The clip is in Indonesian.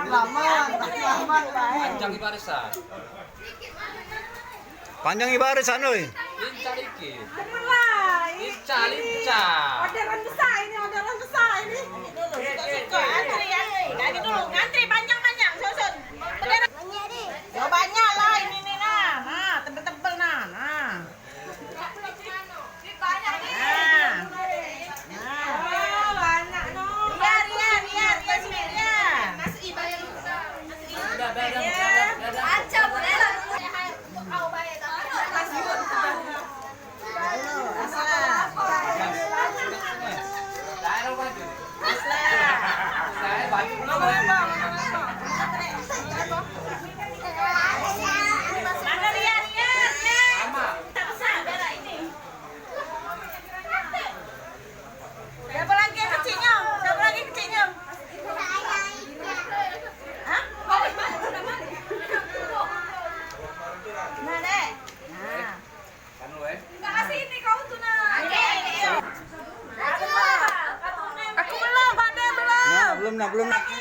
Panjang ibarisan. Panjang ibarisan loh. Lincah dikit. Mulai. Lincah, lincah. Orderan besar ini. Lagi dulu, ngantri panjang-panjang, susun. Orderan. Ya banyak lah ini nih nah, tebel-tebel nah. Banyak noh. Biar sini biar. Nasi ibadah. Aca boleh lah. Kau bayar belum. Belum. Lanjut.